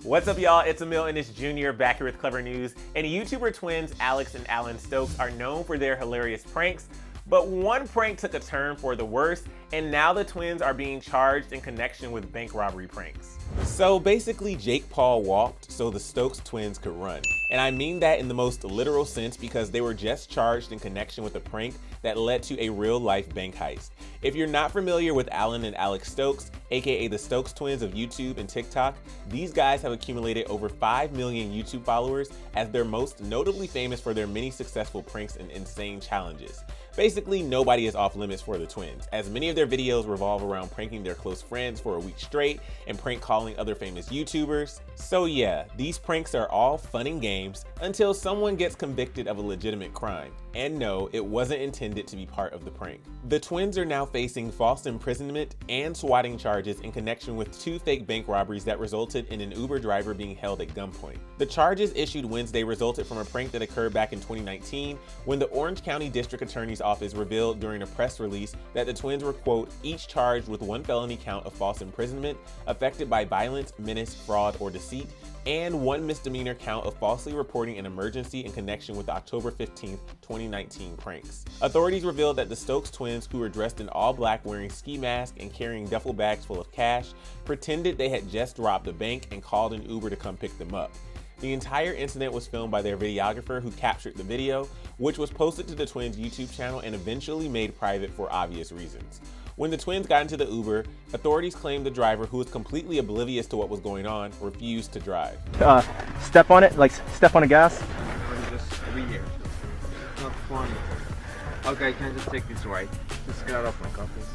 What's up, y'all? It's Emile Ennis Jr. back here with Clevver News. And YouTuber twins Alex and Alan Stokes are known for their hilarious pranks, but one prank took a turn for the worse, and now the twins are being charged in connection with bank robbery pranks. So basically, Jake Paul walked so the Stokes twins could run. And I mean that in the most literal sense because they were just charged in connection with a prank that led to a real-life bank heist. If you're not familiar with Alan and Alex Stokes, aka the Stokes twins of YouTube and TikTok, these guys have accumulated over 5 million YouTube followers, as they're most notably famous for their many successful pranks and insane challenges. Basically, nobody is off limits for the twins, as many of their videos revolve around pranking their close friends for a week straight and prank calling other famous YouTubers. So yeah, these pranks are all fun and games until someone gets convicted of a legitimate crime. And no, it wasn't intended to be part of the prank. The twins are now facing false imprisonment and swatting charges in connection with 2 fake bank robberies that resulted in an Uber driver being held at gunpoint. The charges issued Wednesday resulted from a prank that occurred back in 2019 when the Orange County District Attorney's Office revealed during a press release that the twins were, quote, each charged with 1 felony count of false imprisonment affected by violence, menace, fraud, or deceit, and 1 misdemeanor count of falsely reporting an emergency in connection with the October 15, 2019 pranks. Authorities revealed that the Stokes twins, who were dressed in all black wearing ski masks and carrying duffel bags full of cash, pretended they had just robbed a bank and called an Uber to come pick them up. The entire incident was filmed by their videographer who captured the video, which was posted to the twins' YouTube channel and eventually made private for obvious reasons. When the twins got into the Uber, authorities claimed the driver, who was completely oblivious to what was going on, refused to drive. Step on it, like step on the gas. Just over here. Not fun. Okay, can I just take this right? Just get out of my office.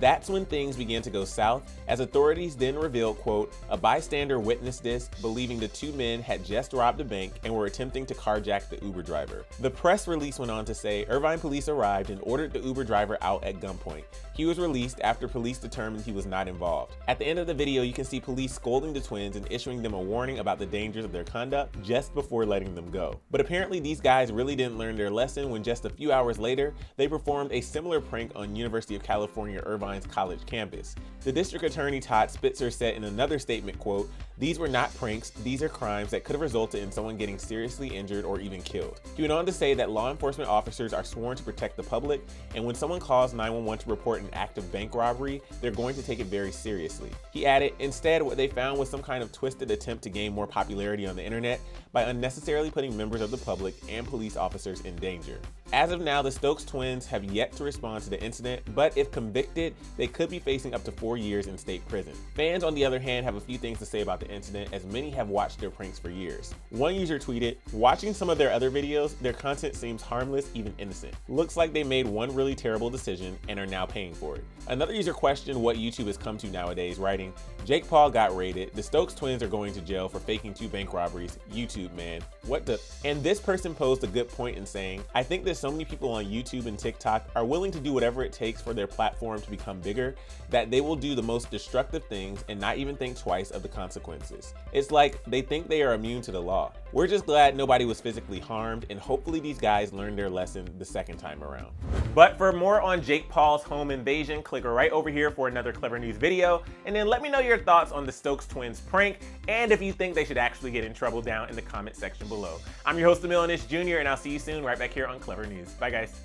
That's when things began to go south, as authorities then revealed, quote, a bystander witnessed this, believing the 2 men had just robbed a bank and were attempting to carjack the Uber driver. The press release went on to say Irvine police arrived and ordered the Uber driver out at gunpoint. He was released after police determined he was not involved. At the end of the video, you can see police scolding the twins and issuing them a warning about the dangers of their conduct just before letting them go. But apparently these guys really didn't learn their lesson when just a few hours later, they performed a similar prank on University of California, Irvine's college campus. The district attorney Todd Spitzer said in another statement, quote, these were not pranks, these are crimes that could have resulted in someone getting seriously injured or even killed. He went on to say that law enforcement officers are sworn to protect the public, and when someone calls 911 to report an act of bank robbery, they're going to take it very seriously. He added, instead, what they found was some kind of twisted attempt to gain more popularity on the internet by unnecessarily putting members of the public and police officers in danger. As of now, the Stokes twins have yet to respond to the incident, but if convicted, they could be facing up to 4 years in state prison. Fans, on the other hand, have a few things to say about the incident, as many have watched their pranks for years. One user tweeted, watching some of their other videos, their content seems harmless, even innocent. Looks like they made one really terrible decision and are now paying for it. Another user questioned what YouTube has come to nowadays, writing, Jake Paul got raided, the Stokes twins are going to jail for faking 2 bank robberies, YouTube, man, what the? And this person posed a good point in saying, I think there's so many people on YouTube and TikTok are willing to do whatever it takes for their platform to become bigger, that they will do the most destructive things and not even think twice of the consequences. It's like they think they are immune to the law. We're just glad nobody was physically harmed, and hopefully these guys learned their lesson the second time around. But for more on Jake Paul's home invasion, click right over here for another Clevver News video, and then let me know your thoughts on the Stokes twins prank, and if you think they should actually get in trouble down in the comment section below. I'm your host, Emile Ennis Jr., and I'll see you soon right back here on Clevver News. Bye, guys.